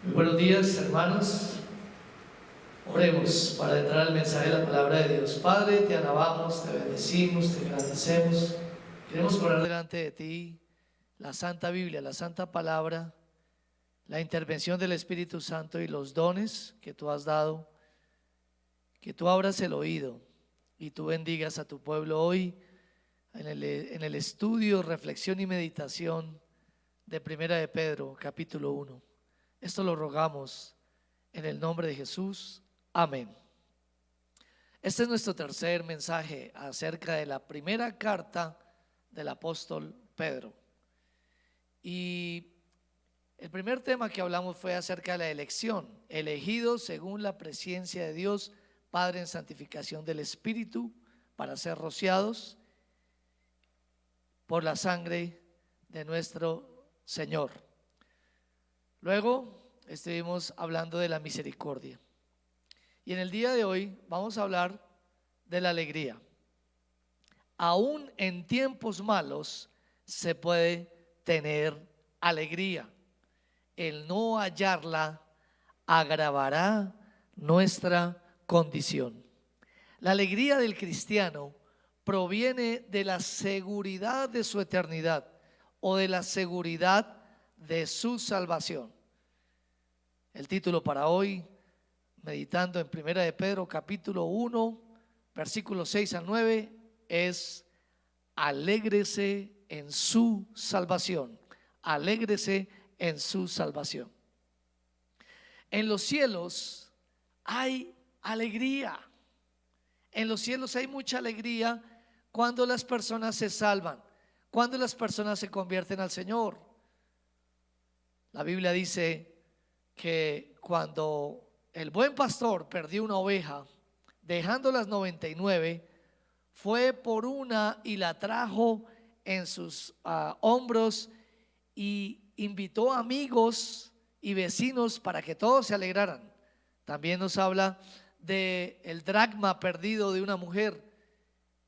Muy buenos días, hermanos. Oremos para entrar al mensaje de la palabra de Dios. Padre, te alabamos, te bendecimos, te agradecemos. Queremos poner delante de ti la Santa Biblia, la Santa Palabra, la intervención del Espíritu Santo y los dones que tú has dado. Que tú abras el oído y tú bendigas a tu pueblo hoy en el estudio, reflexión y meditación de Primera de Pedro, capítulo 1. Esto lo rogamos en el nombre de Jesús. Amén. Este es nuestro tercer mensaje acerca de la primera carta del apóstol Pedro. Y el primer tema que hablamos fue acerca de la elección, elegidos según la presciencia de Dios, Padre, en santificación del Espíritu, para ser rociados por la sangre de nuestro Señor. Luego estuvimos hablando de la misericordia. Y en el día de hoy vamos a hablar de la alegría. Aún en tiempos malos se puede tener alegría. El no hallarla agravará nuestra condición. La alegría del cristiano proviene de la seguridad de su eternidad o de la seguridad de su salvación. El título para hoy, meditando en Primera de Pedro capítulo 1, versículos 6 al 9, es: alégrese en su salvación. Alégrese en su salvación. En los cielos hay alegría. En los cielos hay mucha alegría cuando las personas se salvan, cuando las personas se convierten al Señor. La Biblia dice que cuando el buen pastor perdió una oveja, dejando las 99, fue por una y la trajo en sus hombros y invitó amigos y vecinos para que todos se alegraran. También nos habla de el dracma perdido de una mujer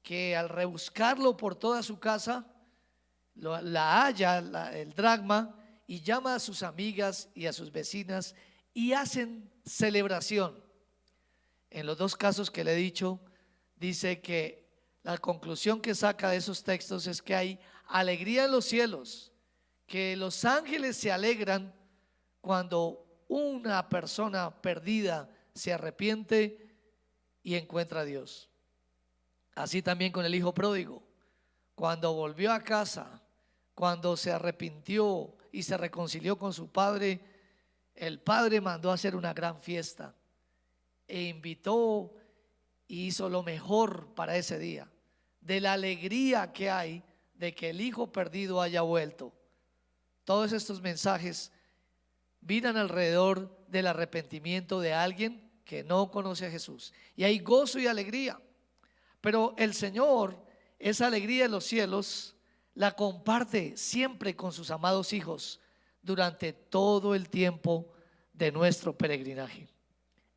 que al rebuscarlo por toda su casa la halla, el dracma, y llama a sus amigas y a sus vecinas y hacen celebración. En los dos casos que le he dicho, dice que la conclusión que saca de esos textos es que hay alegría en los cielos, que los ángeles se alegran cuando una persona perdida se arrepiente y encuentra a Dios. Así también con el hijo pródigo, cuando volvió a casa, cuando se arrepintió y se reconcilió con su padre, el padre mandó a hacer una gran fiesta e invitó y hizo lo mejor para ese día, de la alegría que hay de que el hijo perdido haya vuelto. Todos estos mensajes vienen alrededor del arrepentimiento de alguien que no conoce a Jesús, y hay gozo y alegría. Pero el Señor, esa alegría de los cielos, la comparte siempre con sus amados hijos durante todo el tiempo de nuestro peregrinaje.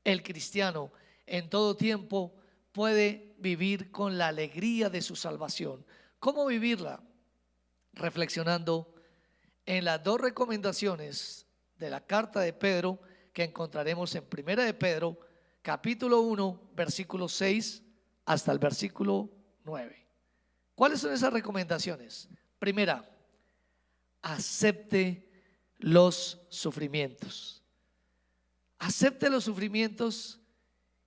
El cristiano en todo tiempo puede vivir con la alegría de su salvación. ¿Cómo vivirla? Reflexionando en las dos recomendaciones de la carta de Pedro que encontraremos en Primera de Pedro capítulo 1, versículo 6 hasta el versículo 9. ¿Cuáles son esas recomendaciones? Primera, acepte los sufrimientos. Acepte los sufrimientos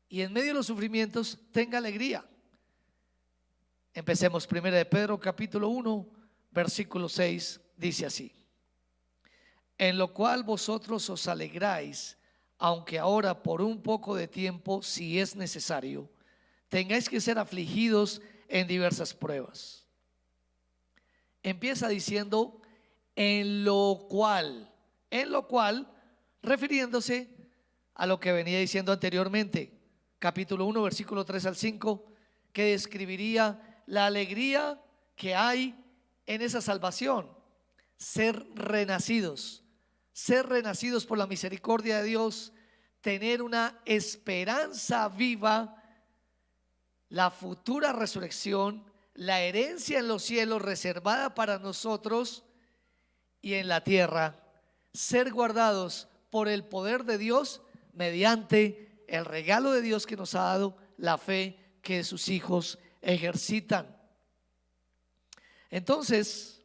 y en medio de los sufrimientos tenga alegría. Empecemos. Primera de Pedro capítulo 1, versículo 6, dice así: en lo cual vosotros os alegráis, aunque ahora por un poco de tiempo, si es necesario, tengáis que ser afligidos en diversas pruebas. Empieza diciendo en lo cual, refiriéndose a lo que venía diciendo anteriormente, capítulo 1, versículo 3 al 5, que describiría la alegría que hay en esa salvación: ser renacidos por la misericordia de Dios, tener una esperanza viva, la futura resurrección, la herencia en los cielos reservada para nosotros, y en la tierra ser guardados por el poder de Dios, mediante el regalo de Dios que nos ha dado, la fe que sus hijos ejercitan. Entonces,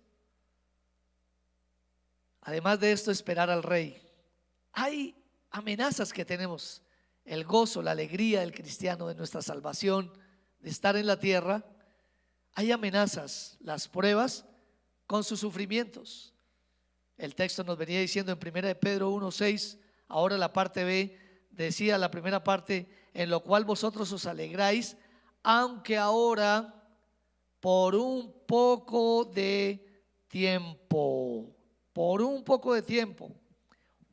además de esto, esperar al Rey. Hay amenazas que tenemos: el gozo, la alegría del cristiano, de nuestra salvación, de estar en la tierra. Hay amenazas, las pruebas con sus sufrimientos. El texto nos venía diciendo en 1 de Pedro 1:6, ahora la parte B, decía la primera parte: en lo cual vosotros os alegráis, aunque ahora por un poco de tiempo,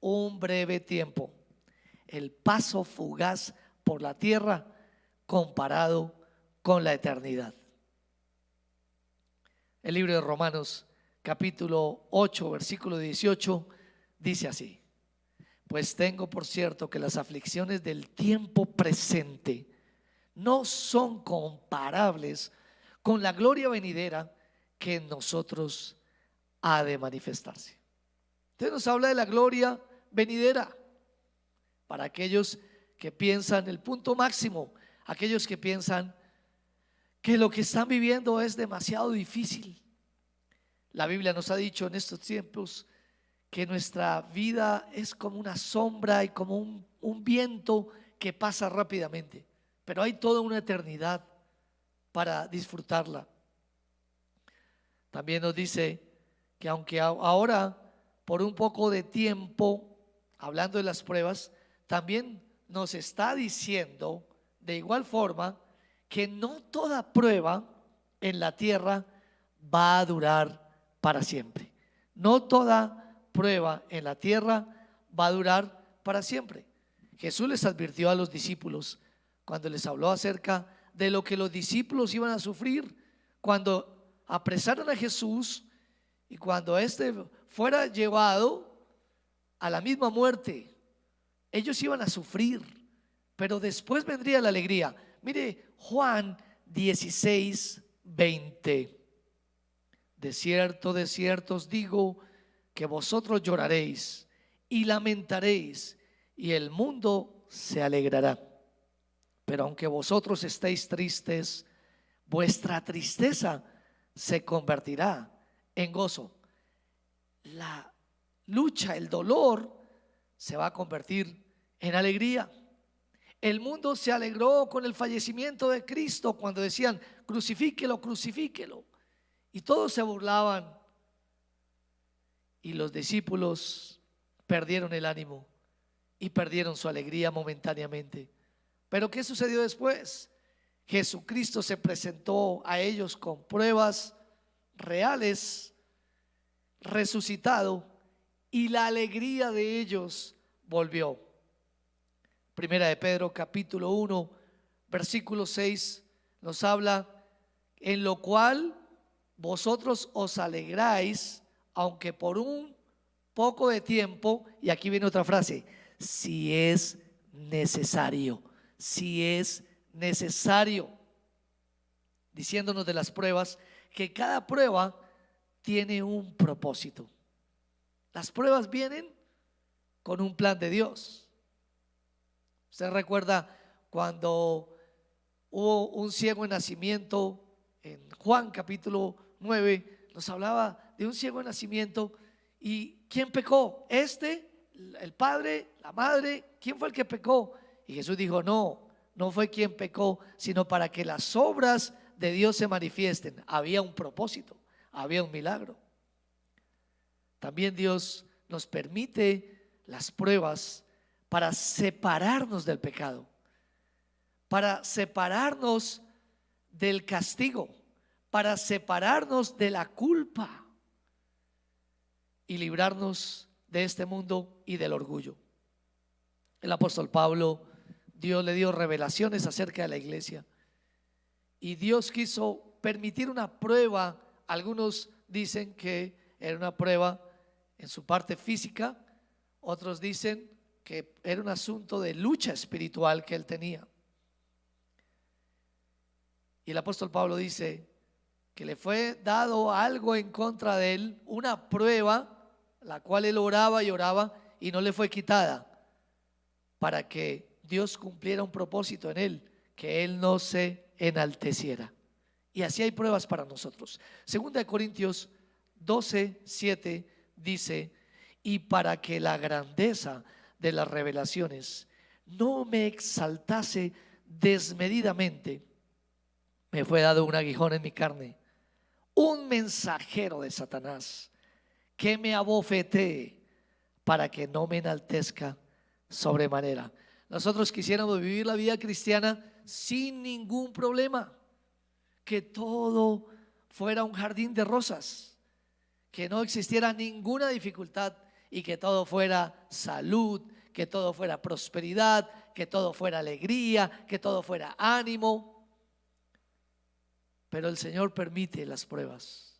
un breve tiempo, el paso fugaz por la tierra comparado con la eternidad. El libro de Romanos capítulo 8 versículo 18 dice así: pues tengo por cierto que las aflicciones del tiempo presente no son comparables con la gloria venidera que en nosotros ha de manifestarse. Entonces nos habla de la gloria venidera para aquellos que piensan el punto máximo, aquellos que piensan que lo que están viviendo es demasiado difícil. La Biblia nos ha dicho en estos tiempos que nuestra vida es como una sombra y como un viento que pasa rápidamente, pero hay toda una eternidad para disfrutarla. También nos dice que aunque ahora por un poco de tiempo, hablando de las pruebas, también nos está diciendo de igual forma que no toda prueba en la tierra va a durar para siempre. No toda prueba en la tierra va a durar para siempre. Jesús les advirtió a los discípulos cuando les habló acerca de lo que los discípulos iban a sufrir cuando apresaron a Jesús y cuando éste fuera llevado a la misma muerte. Ellos iban a sufrir, pero después vendría la alegría. Mire Juan 16:20: de cierto os digo que vosotros lloraréis y lamentaréis, y el mundo se alegrará. Pero aunque vosotros estéis tristes, vuestra tristeza se convertirá en gozo. La lucha, el dolor se va a convertir en alegría. El mundo se alegró con el fallecimiento de Cristo cuando decían: crucifíquelo, crucifíquelo. Y todos se burlaban. Y los discípulos perdieron el ánimo y perdieron su alegría momentáneamente. Pero ¿qué sucedió después? Jesucristo se presentó a ellos con pruebas reales, resucitado, y la alegría de ellos volvió. Primera de Pedro capítulo 1 versículo 6 nos habla: en lo cual vosotros os alegráis, aunque por un poco de tiempo. Y aquí viene otra frase: si es necesario, si es necesario, diciéndonos de las pruebas que cada prueba tiene un propósito. Las pruebas vienen con un plan de Dios. Usted recuerda cuando hubo un ciego en nacimiento en Juan capítulo 9, nos hablaba de un ciego de nacimiento. ¿Y quién pecó? ¿El padre, la madre? ¿Quién fue el que pecó? Y Jesús dijo: no fue quien pecó, sino para que las obras de Dios se manifiesten. Había un propósito, había un milagro. También Dios nos permite las pruebas para separarnos del pecado, para separarnos del castigo, para separarnos de la culpa y librarnos de este mundo y del orgullo. El apóstol Pablo, Dios le dio revelaciones acerca de la iglesia, y Dios quiso permitir una prueba. Algunos dicen que era una prueba en su parte física, otros dicen que era un asunto de lucha espiritual que él tenía. Y el apóstol Pablo dice que le fue dado algo en contra de él, una prueba, la cual él oraba y oraba, y no le fue quitada, para que Dios cumpliera un propósito en él, que él no se enalteciera. Y así hay pruebas para nosotros. Segunda de Corintios 12:7 dice: y para que la grandeza de las revelaciones no me exaltase desmedidamente, me fue dado un aguijón en mi carne, un mensajero de Satanás, que me abofetee para que no me enaltezca sobremanera. Nosotros quisiéramos vivir la vida cristiana sin ningún problema, que todo fuera un jardín de rosas, que no existiera ninguna dificultad y que todo fuera salud, que todo fuera prosperidad, que todo fuera alegría, que todo fuera ánimo. Pero el Señor permite las pruebas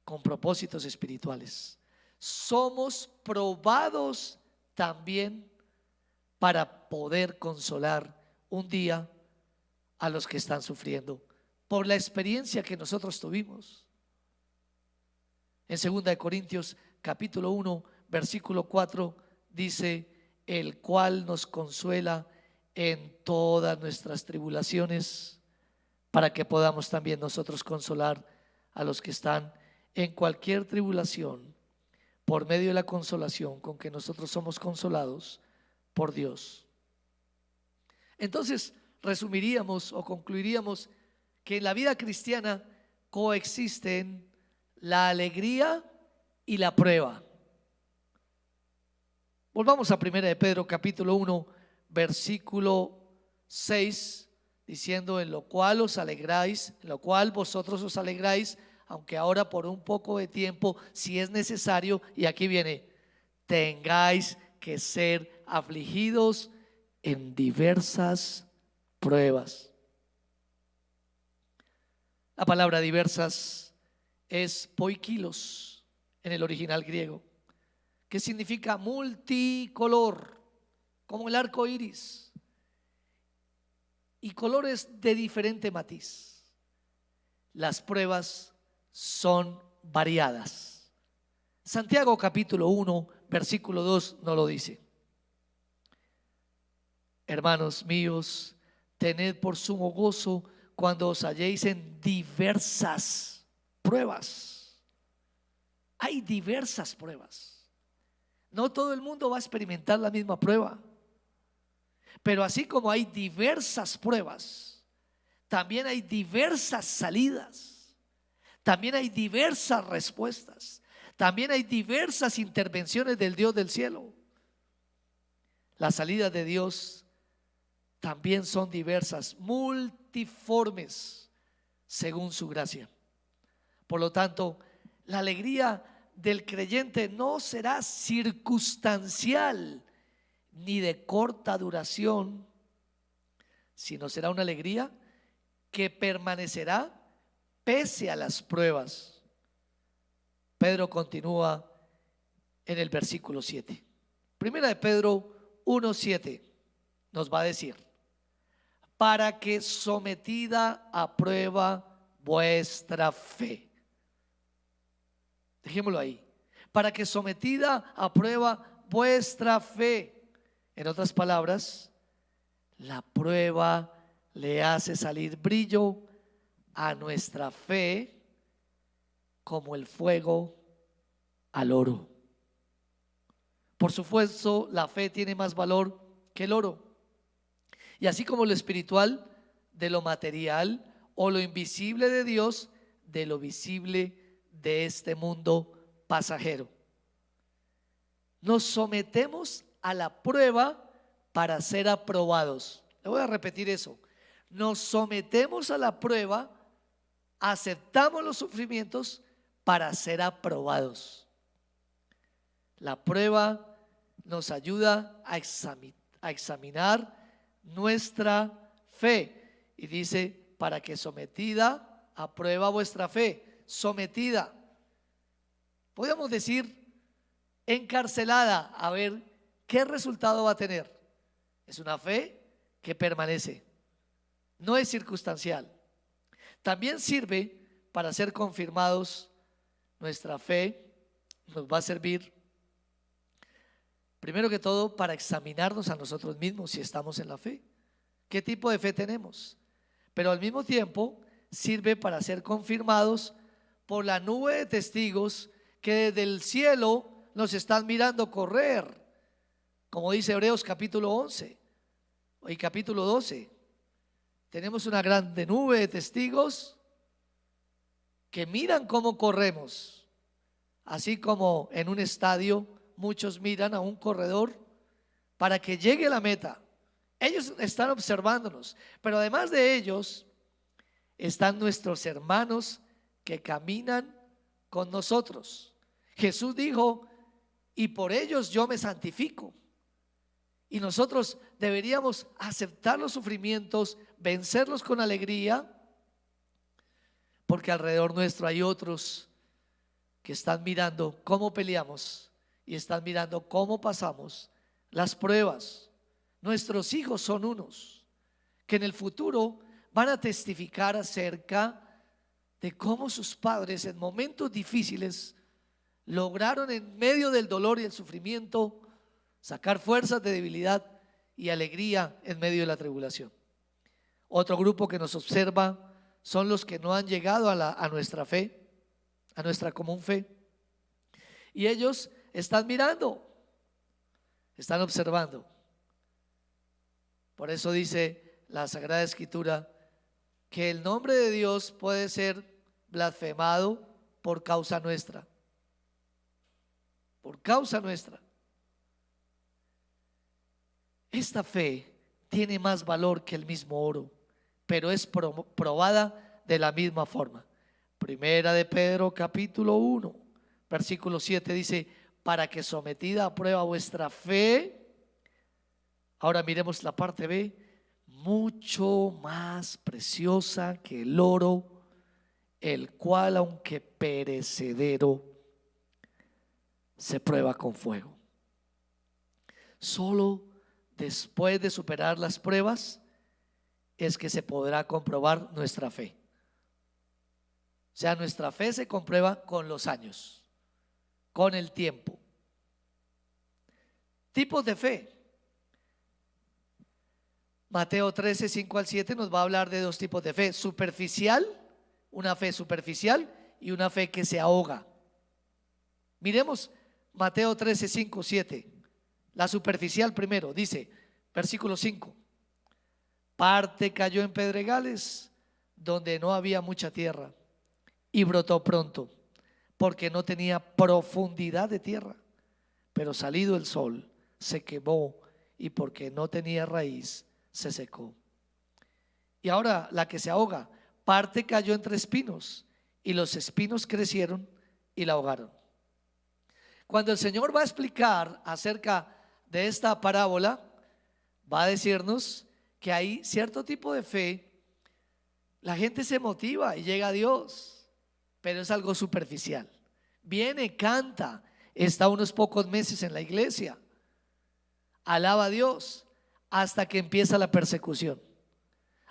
con propósitos espirituales. Somos probados también para poder consolar un día a los que están sufriendo por la experiencia que nosotros tuvimos. En 2 de Corintios capítulo 1 versículo 4 dice: el cual nos consuela en todas nuestras tribulaciones, para que podamos también nosotros consolar a los que están en cualquier tribulación, por medio de la consolación con que nosotros somos consolados por Dios. Entonces resumiríamos o concluiríamos que en la vida cristiana coexisten la alegría y la prueba. Volvamos a 1 de Pedro capítulo 1 versículo 6, diciendo: en lo cual os alegráis, en lo cual vosotros os alegráis, aunque ahora por un poco de tiempo, si es necesario, y aquí viene, tengáis que ser afligidos en diversas pruebas. La palabra diversas es poikilos en el original griego, que significa multicolor, como el arco iris, y colores de diferente matiz. Las pruebas son variadas. Santiago capítulo 1 versículo 2 nos lo dice: hermanos míos, tened por sumo gozo cuando os halléis en diversas pruebas. Hay diversas pruebas. No todo el mundo va a experimentar la misma prueba, pero así como hay diversas pruebas, también hay diversas salidas, también hay diversas respuestas, también hay diversas intervenciones del Dios del cielo. Las salidas de Dios también son diversas, multiformes, según su gracia. Por lo tanto, la alegría del creyente no será circunstancial ni de corta duración, sino será una alegría que permanecerá pese a las pruebas. Pedro continúa en el versículo 7. Primera de Pedro 1:7 nos va a decir: para que sometida a prueba vuestra fe. Dejémoslo ahí. Para que sometida a prueba vuestra fe. En otras palabras, la prueba le hace salir brillo a nuestra fe, como el fuego al oro. Por supuesto, la fe tiene más valor que el oro. Y así como lo espiritual de lo material, o lo invisible de Dios de lo visible de este mundo pasajero. Nos sometemos a la prueba para ser aprobados. Le voy a repetir eso. Nos sometemos a la prueba, aceptamos los sufrimientos para ser aprobados. La prueba nos ayuda a examinar nuestra fe, y dice: para que sometida a prueba vuestra fe. Sometida, podríamos decir encarcelada, a ver qué resultado va a tener. Es una fe que permanece, no es circunstancial. También sirve para ser confirmados. Nuestra fe nos va a servir Primero que todo, para examinarnos a nosotros mismos si estamos en la fe. ¿Qué tipo de fe tenemos? Pero al mismo tiempo sirve para ser confirmados por la nube de testigos que desde el cielo nos están mirando correr, como dice Hebreos capítulo 11 y capítulo 12. Tenemos una grande nube de testigos que miran cómo corremos, así como en un estadio muchos miran a un corredor para que llegue a la meta. Ellos están observándonos, pero además de ellos están nuestros hermanos que caminan con nosotros. Jesús dijo: y por ellos yo me santifico. Y nosotros deberíamos aceptar los sufrimientos, vencerlos con alegría, porque alrededor nuestro hay otros que están mirando cómo peleamos y están mirando cómo pasamos las pruebas. Nuestros hijos son unos que en el futuro van a testificar acerca de cómo sus padres en momentos difíciles lograron, en medio del dolor y el sufrimiento, sacar fuerzas de debilidad y alegría en medio de la tribulación. Otro grupo que nos observa son los que no han llegado a nuestra fe, a nuestra común fe, y ellos están mirando, están observando. Por eso dice la Sagrada Escritura que el nombre de Dios puede ser blasfemado por causa nuestra. Por causa nuestra. Esta fe tiene más valor que el mismo oro, pero es probada de la misma forma. Primera de Pedro capítulo 1 versículo 7 dice: para que sometida a prueba vuestra fe, ahora miremos la parte B, mucho más preciosa que el oro, el cual aunque perecedero se prueba con fuego. Solo después de superar las pruebas es que se podrá comprobar nuestra fe. O sea, nuestra fe se comprueba con los años, con el tiempo. Tipos de fe. Mateo 13, 5 al 7 nos va a hablar de dos tipos de fe: superficial, una fe superficial, y una fe que se ahoga. Miremos Mateo 13, 5, 7. La superficial primero, dice, versículo 5: parte cayó en pedregales donde no había mucha tierra, y brotó pronto, porque no tenía profundidad de tierra. Pero salido el sol, se quemó, y porque no tenía raíz, se secó. Y ahora la que se ahoga: parte cayó entre espinos, y los espinos crecieron y la ahogaron. Cuando el Señor va a explicar acerca de esta parábola, va a decirnos que hay cierto tipo de fe. La gente se motiva y llega a Dios, pero es algo superficial. Viene, canta, está unos pocos meses en la iglesia, alaba a Dios, hasta que empieza la persecución,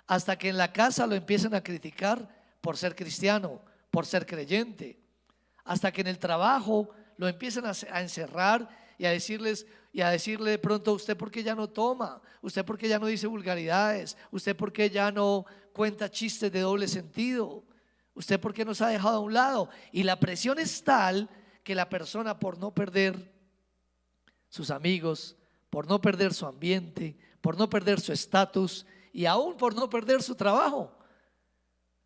hasta que en la casa lo empiezan a criticar por ser cristiano, por ser creyente, hasta que en el trabajo lo empiezan a encerrar y a decirle de pronto: usted por qué ya no toma, usted por qué ya no dice vulgaridades, usted por qué ya no cuenta chistes de doble sentido, usted por qué nos ha dejado a un lado. Y la presión es tal que la persona, por no perder sus amigos, por no perder su ambiente, por no perder su estatus y aún por no perder su trabajo,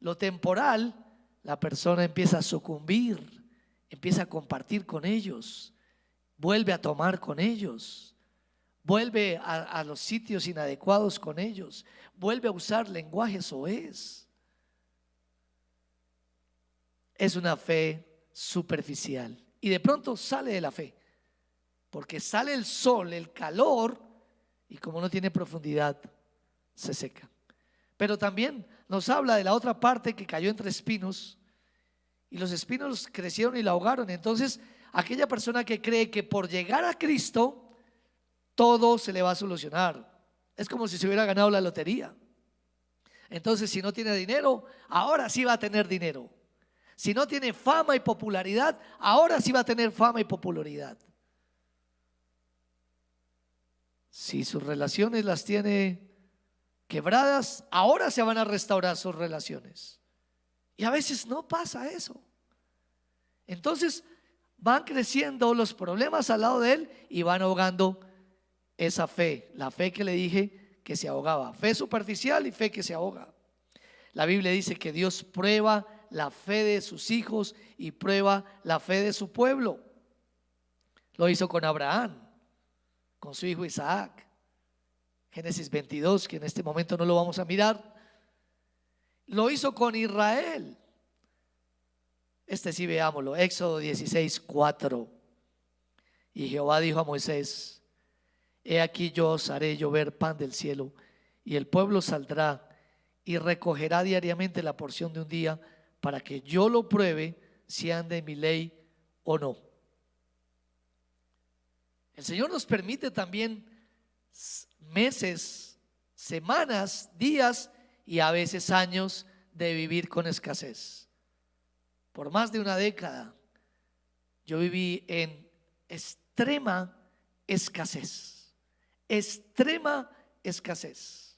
lo temporal, la persona empieza a sucumbir, empieza a compartir con ellos, vuelve a tomar con ellos, vuelve a los sitios inadecuados con ellos, vuelve a usar lenguaje soez. Es una fe superficial y de pronto sale de la fe, porque sale el sol, el calor, y como no tiene profundidad, se seca. Pero también nos habla de la otra parte que cayó entre espinos, y los espinos crecieron y la ahogaron. Entonces, aquella persona que cree que por llegar a Cristo todo se le va a solucionar, es como si se hubiera ganado la lotería. Entonces, si no tiene dinero, ahora sí va a tener dinero. Si no tiene fama y popularidad, ahora sí va a tener fama y popularidad. Si sus relaciones las tiene quebradas, ahora se van a restaurar sus relaciones. Y a veces no pasa eso. Entonces van creciendo los problemas al lado de él y van ahogando esa fe, la fe que le dije que se ahogaba, fe superficial y fe que se ahoga. La Biblia dice que Dios prueba la fe de sus hijos y prueba la fe de su pueblo. Lo hizo con Abraham, con su hijo Isaac. Génesis 22, que en este momento no lo vamos a mirar. Lo hizo con Israel. Este sí, veámoslo. Éxodo 16, 4. Y Jehová dijo a Moisés: he aquí yo os haré llover pan del cielo, y el pueblo saldrá y recogerá diariamente la porción de un día, para que yo lo pruebe si anda en mi ley o no. El Señor nos permite también meses, semanas, días y a veces años de vivir con escasez. Por más de una década yo viví en extrema escasez, extrema escasez.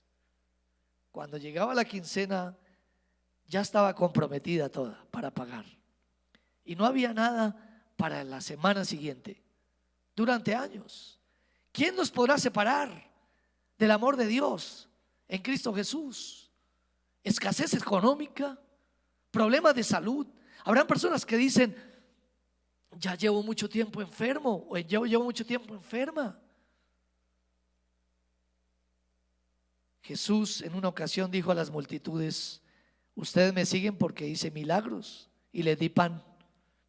Cuando llegaba la quincena ya estaba comprometida toda para pagar y no había nada para la semana siguiente. Durante años, ¿quién nos podrá separar del amor de Dios en Cristo Jesús? Escasez económica, problemas de salud. Habrán personas que dicen: ya llevo mucho tiempo enfermo, o llevo mucho tiempo enferma. Jesús en una ocasión dijo a las multitudes: ustedes me siguen porque hice milagros y les di pan,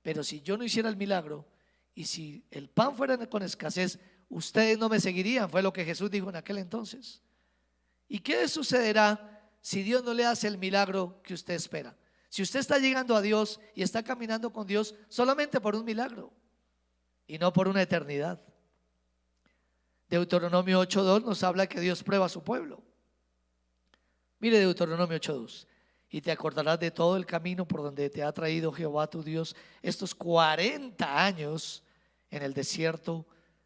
pero si yo no hiciera el milagro y si el pan fuera con escasez, ustedes no me seguirían. Fue lo que Jesús dijo en aquel entonces. ¿Y qué sucederá si Dios no le hace el milagro que usted espera? Si usted está llegando a Dios y está caminando con Dios solamente por un milagro y no por una eternidad. Deuteronomio 8:2 nos habla que Dios prueba a su pueblo. Mire Deuteronomio 8:2: y te acordarás de todo el camino por donde te ha traído Jehová tu Dios estos 40 años en el desierto,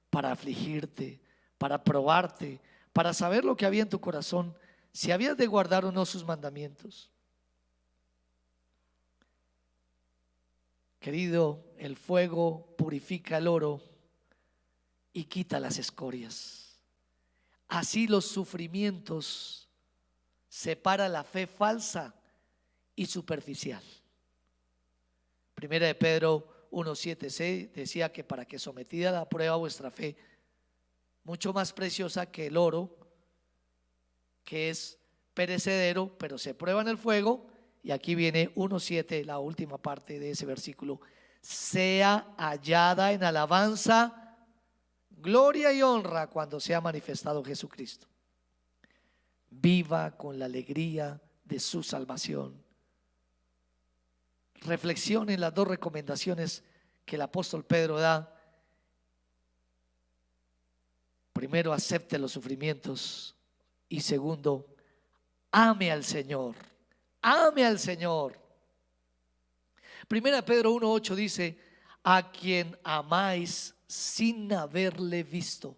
para afligirte, para probarte, para saber lo que había en tu corazón, si habías de guardar o no sus mandamientos. Querido, el fuego purifica el oro y quita las escorias. Así los sufrimientos separan la fe falsa y superficial. Primera de Pedro 1:7 decía que para que sometida a la prueba vuestra fe, mucho más preciosa que el oro, que es perecedero, pero se prueba en el fuego. Y aquí viene 1:7, la última parte de ese versículo: sea hallada en alabanza, gloria y honra cuando sea manifestado Jesucristo. Viva con la alegría de su salvación. Reflexione en las dos recomendaciones que el apóstol Pedro da. Primero, acepte los sufrimientos, y segundo, ame al Señor. Ame al Señor. Primera Pedro 1:8 dice: a quien amáis sin haberle visto,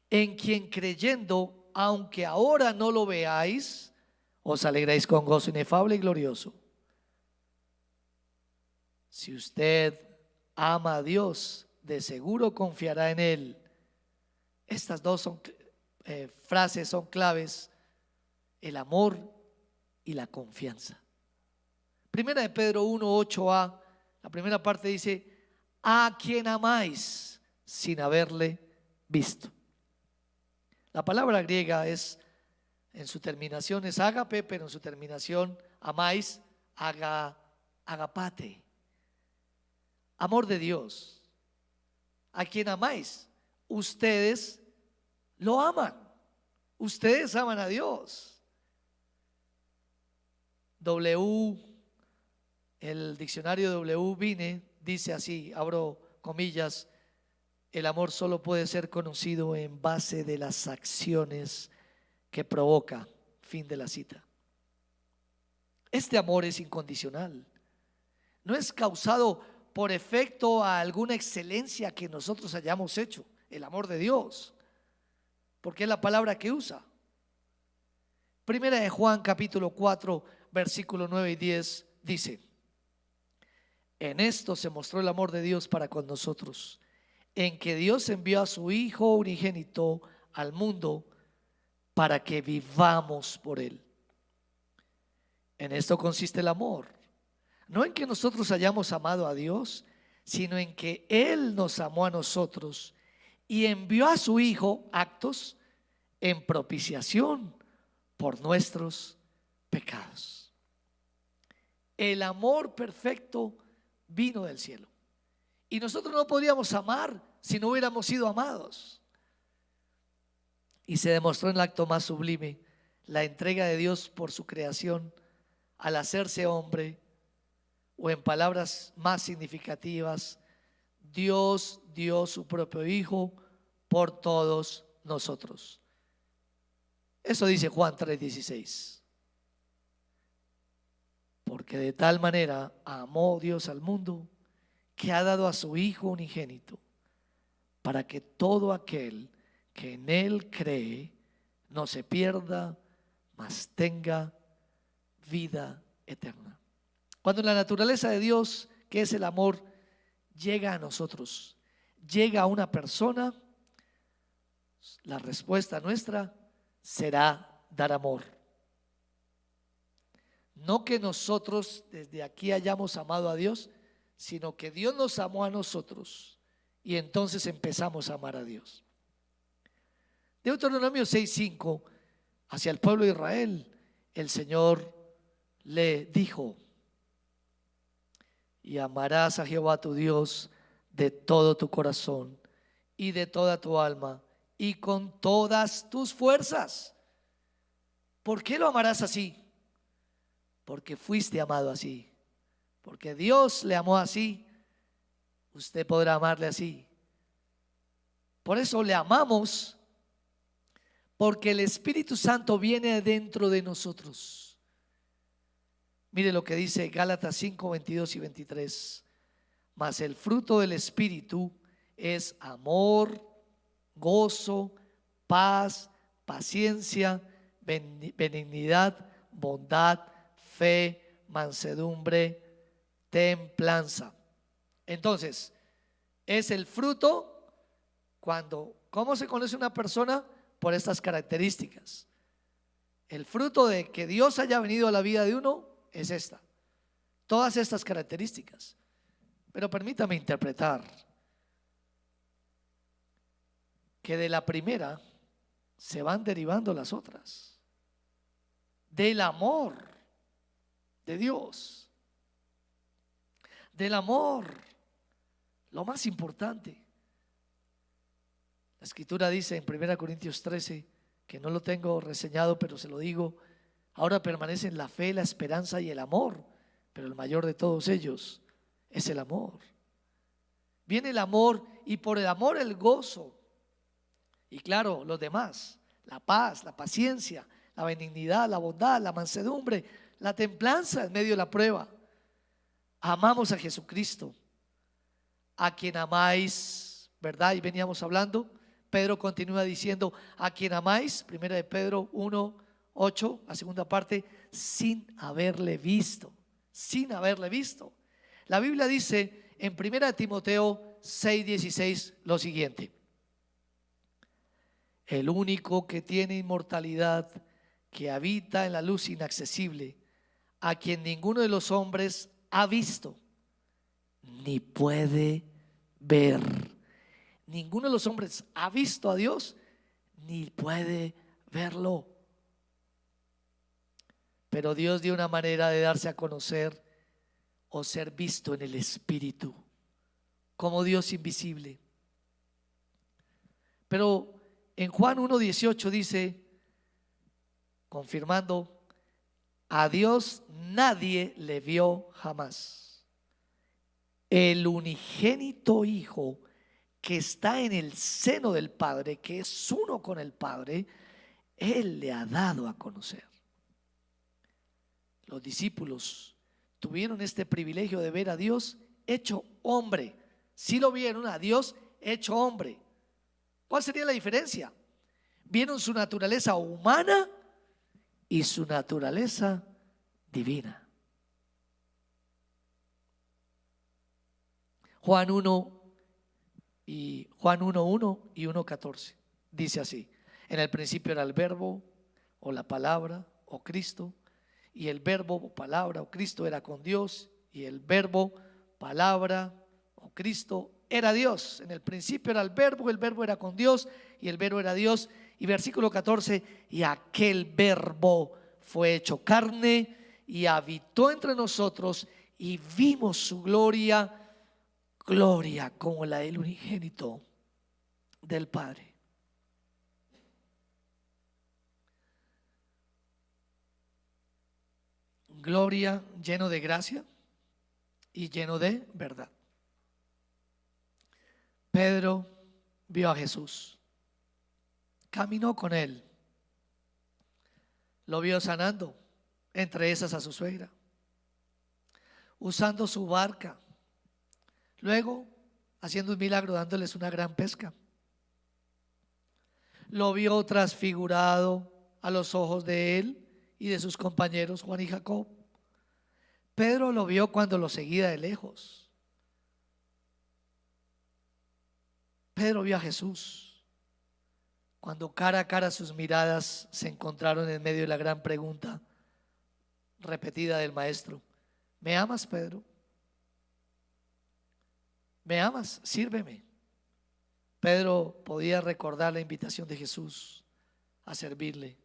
en quien creyendo, aunque ahora no lo veáis, os alegráis con gozo inefable y glorioso. Si usted ama a Dios, de seguro confiará en Él. Estas dos frases son claves: el amor y la confianza. Primera de Pedro 1:8a, la primera parte dice: a quien amáis sin haberle visto. La palabra griega es, en su terminación es ágape, pero en su terminación amáis, agapate. Amor de Dios. A quien amáis, ustedes lo aman. Ustedes aman a Dios. El diccionario W dice así, abro comillas: el amor solo puede ser conocido en base de las acciones que provoca. Fin de la cita. Este amor es incondicional. No es causado por efecto a alguna excelencia que nosotros hayamos hecho. El amor de Dios porque es la palabra que usa. Primera de Juan capítulo 4 versículo 9 y 10 dice: en esto se mostró el amor de Dios para con nosotros, en que Dios envió a su Hijo unigénito al mundo para que vivamos por Él. En esto consiste el amor, no en que nosotros hayamos amado a Dios, sino en que Él nos amó a nosotros y envió a su Hijo, actos, en propiciación por nuestros pecados. El amor perfecto vino del cielo, y nosotros no podríamos amar si no hubiéramos sido amados. Y se demostró en el acto más sublime, la entrega de Dios por su creación al hacerse hombre, o en palabras más significativas, Dios dio su propio Hijo por todos nosotros. Eso dice Juan 3:16. Porque de tal manera amó Dios al mundo, que ha dado a su Hijo unigénito, para que todo aquel que en Él cree no se pierda, mas tenga vida eterna. Cuando la naturaleza de Dios, que es el amor, llega a nosotros, llega a una persona, la respuesta nuestra será dar amor. No que nosotros desde aquí hayamos amado a Dios, sino que Dios nos amó a nosotros y entonces empezamos a amar a Dios. Deuteronomio 6:5, hacia el pueblo de Israel, el Señor le dijo: y amarás a Jehová tu Dios de todo tu corazón y de toda tu alma y con todas tus fuerzas. ¿Por qué lo amarás así? Porque fuiste amado así, porque Dios le amó así. Usted podrá amarle así. Por eso le amamos, porque el Espíritu Santo viene dentro de nosotros. Mire lo que dice Gálatas 5:22 y 23. Mas el fruto del Espíritu es amor, gozo, paz, paciencia, benignidad, bondad, fe, mansedumbre, templanza. Entonces, es el fruto cuando, ¿cómo se conoce una persona? Por estas características. El fruto de que Dios haya venido a la vida de uno es esta, todas estas características. Pero permítame interpretar que de la primera se van derivando las otras, del amor de Dios, del amor, lo más importante. La escritura dice en 1 Corintios 13, que no lo tengo reseñado, pero se lo digo: ahora permanecen la fe, la esperanza y el amor, pero el mayor de todos ellos es el amor. Viene el amor, y por el amor el gozo, y claro, los demás: la paz, la paciencia, la benignidad, la bondad, la mansedumbre, la templanza en medio de la prueba. Amamos a Jesucristo, a quien amáis, ¿verdad? Y veníamos hablando, Pedro continúa diciendo: a quien amáis, primera de Pedro 1:8, la segunda parte, sin haberle visto, sin haberle visto. La Biblia dice en primera de Timoteo 6:16 lo siguiente: el único que tiene inmortalidad, que habita en la luz inaccesible, a quien ninguno de los hombres ha visto ni puede ver. Ninguno de los hombres ha visto a Dios ni puede verlo. Pero Dios dio una manera de darse a conocer o ser visto en el Espíritu, como Dios invisible. Pero en Juan 1:18 dice, confirmando: a Dios nadie le vio jamás. El unigénito Hijo, que está en el seno del Padre, que es uno con el Padre, Él le ha dado a conocer. Los discípulos tuvieron este privilegio de ver a Dios hecho hombre. Sí lo vieron, a Dios hecho hombre. ¿Cuál sería la diferencia? Vieron su naturaleza humana y su naturaleza divina. Juan 1 y Juan 1:1 y 1:14 dice así: en el principio era el verbo o la palabra o Cristo, y el verbo o palabra o Cristo era con Dios, y el verbo, palabra o Cristo era Dios. En el principio era el verbo era con Dios y el verbo era Dios. Y versículo 14: y aquel verbo fue hecho carne y habitó entre nosotros, y vimos su gloria, gloria como la del unigénito del Padre. Gloria, lleno de gracia y lleno de verdad. Pedro vio a Jesús, caminó con él, lo vio sanando, entre esas a su suegra, usando su barca, luego haciendo un milagro, dándoles una gran pesca. Lo vio transfigurado a los ojos de él y de sus compañeros Juan y Jacob. Pedro lo vio cuando lo seguía de lejos. Pedro vio a Jesús cuando cara a cara sus miradas se encontraron en medio de la gran pregunta repetida del maestro: ¿me amas, Pedro? ¿Me amas? Sírveme. Pedro podía recordar la invitación de Jesús a servirle.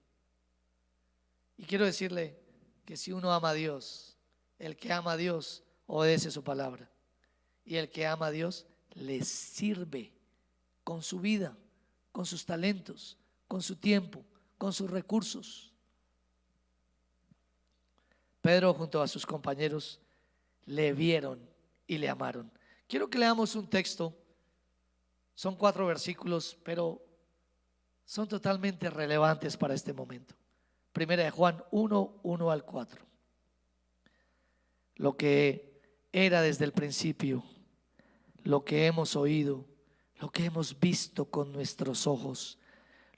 Y quiero decirle que si uno ama a Dios, el que ama a Dios obedece su palabra, y el que ama a Dios le sirve con su vida, con sus talentos, con su tiempo, con sus recursos. Pedro junto a sus compañeros le vieron y le amaron. Quiero que leamos un texto. Son 4 versículos, pero son totalmente relevantes para este momento. Primera de Juan 1:1 al 4. Lo que era desde el principio, lo que hemos oído, lo que hemos visto con nuestros ojos,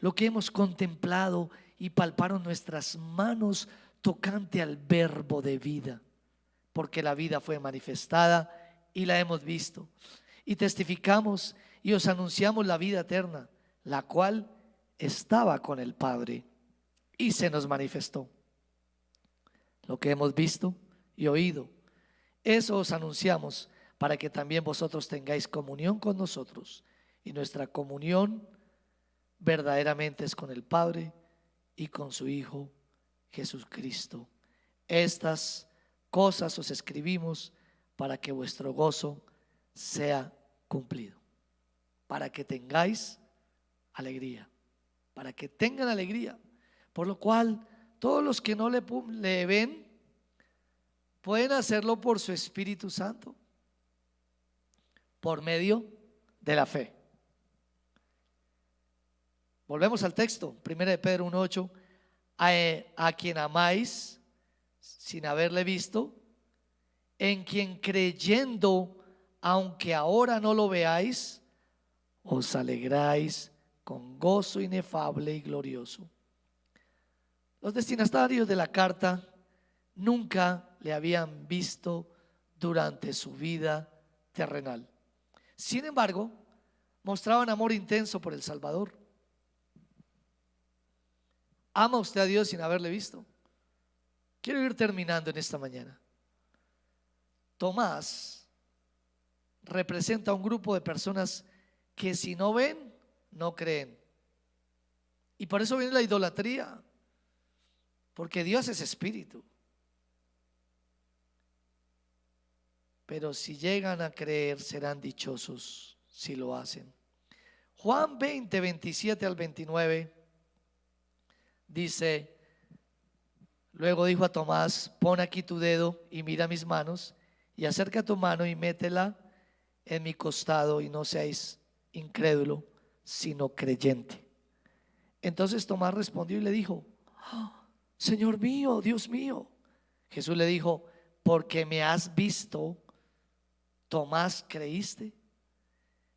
lo que hemos contemplado y palparon nuestras manos tocante al verbo de vida, porque la vida fue manifestada y la hemos visto, y testificamos y os anunciamos la vida eterna, la cual estaba con el Padre y se nos manifestó. Lo que hemos visto y oído, eso os anunciamos, para que también vosotros tengáis comunión con nosotros, y nuestra comunión verdaderamente es con el Padre y con su Hijo Jesucristo. Estas cosas os escribimos para que vuestro gozo sea cumplido, para que tengáis alegría, para que tengan alegría. Por lo cual todos los que no le ven pueden hacerlo por su Espíritu Santo, por medio de la fe. Volvemos al texto, 1 de Pedro 1:8: a quien amáis sin haberle visto, en quien creyendo, aunque ahora no lo veáis, os alegráis con gozo inefable y glorioso. Los destinatarios de la carta nunca le habían visto durante su vida terrenal. Sin embargo, mostraban amor intenso por el Salvador. ¿Ama usted a Dios sin haberle visto? Quiero ir terminando en esta mañana. Tomás representa a un grupo de personas que si no ven, no creen. Y por eso viene la idolatría, porque Dios es espíritu. Pero si llegan a creer, serán dichosos si lo hacen. Juan 20, 27 al 29 dice: luego dijo a Tomás: pon aquí tu dedo y mira mis manos, y acerca tu mano y métela en mi costado, y no seáis incrédulo, sino creyente. Entonces Tomás respondió y le dijo: Señor mío, Dios mío. Jesús le dijo: porque me has visto, Tomás, creíste.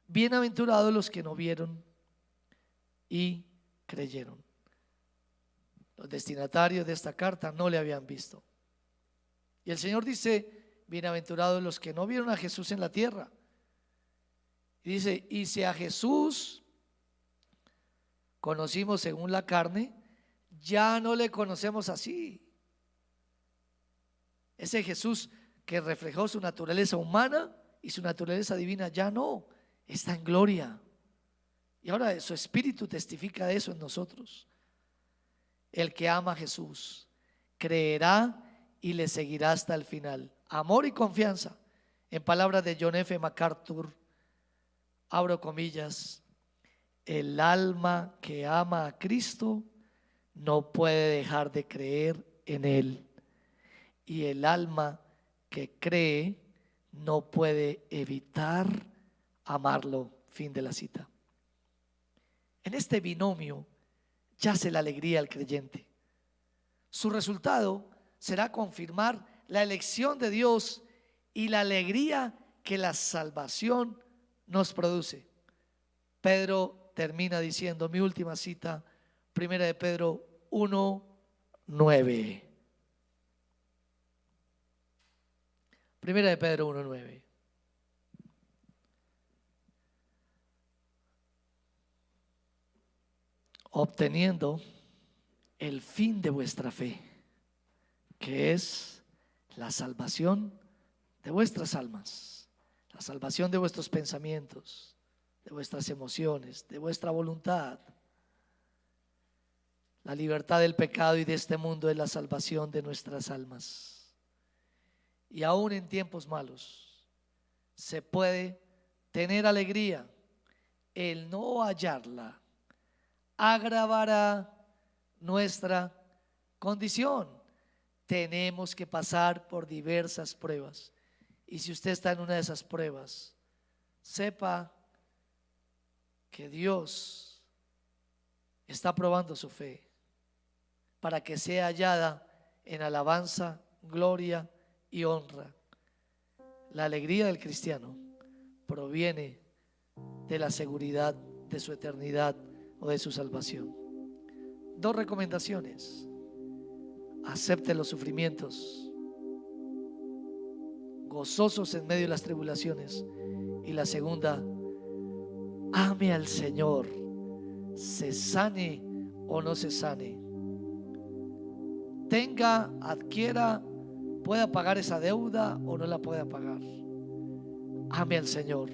Bienaventurados los que no vieron y creyeron. Los destinatarios de esta carta no le habían visto. Y el Señor dice: bienaventurados los que no vieron a Jesús en la tierra. Y dice: y si a Jesús conocimos según la carne, ya no le conocemos así. Ese Jesús que reflejó su naturaleza humana y su naturaleza divina ya no, está en gloria. Y ahora su espíritu testifica de eso en nosotros. El que ama a Jesús creerá y le seguirá hasta el final. Amor y confianza. En palabras de John F. MacArthur, abro comillas: el alma que ama a Cristo no puede dejar de creer en Él, y el alma que cree no puede evitar amarlo. Fin de la cita. En este binomio yace la alegría del creyente. Su resultado será confirmar la elección de Dios y la alegría que la salvación nos produce. Pedro termina diciendo, mi última cita, 1 de Pedro 1:9. 1 de Pedro 1:9. Obteniendo el fin de vuestra fe, que es la salvación de vuestras almas, la salvación de vuestros pensamientos, de vuestras emociones, de vuestra voluntad. La libertad del pecado y de este mundo es la salvación de nuestras almas. Y aún en tiempos malos se puede tener alegría. El no hallarla agravará nuestra condición. Tenemos que pasar por diversas pruebas. Y si usted está en una de esas pruebas, sepa que Dios está probando su fe para que sea hallada en alabanza, gloria y honra. La alegría del cristiano proviene de la seguridad de su eternidad o de su salvación. 2 recomendaciones: acepte los sufrimientos, gozosos en medio de las tribulaciones. Y la segunda, ame al Señor, se sane o no se sane, tenga, adquiera, pueda pagar esa deuda o no la pueda pagar. Ame al Señor.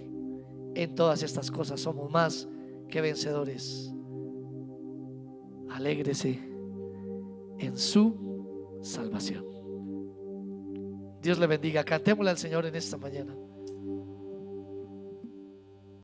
En todas estas cosas somos más que vencedores. Alégrese en su salvación. Dios le bendiga. Cantémosle al Señor en esta mañana.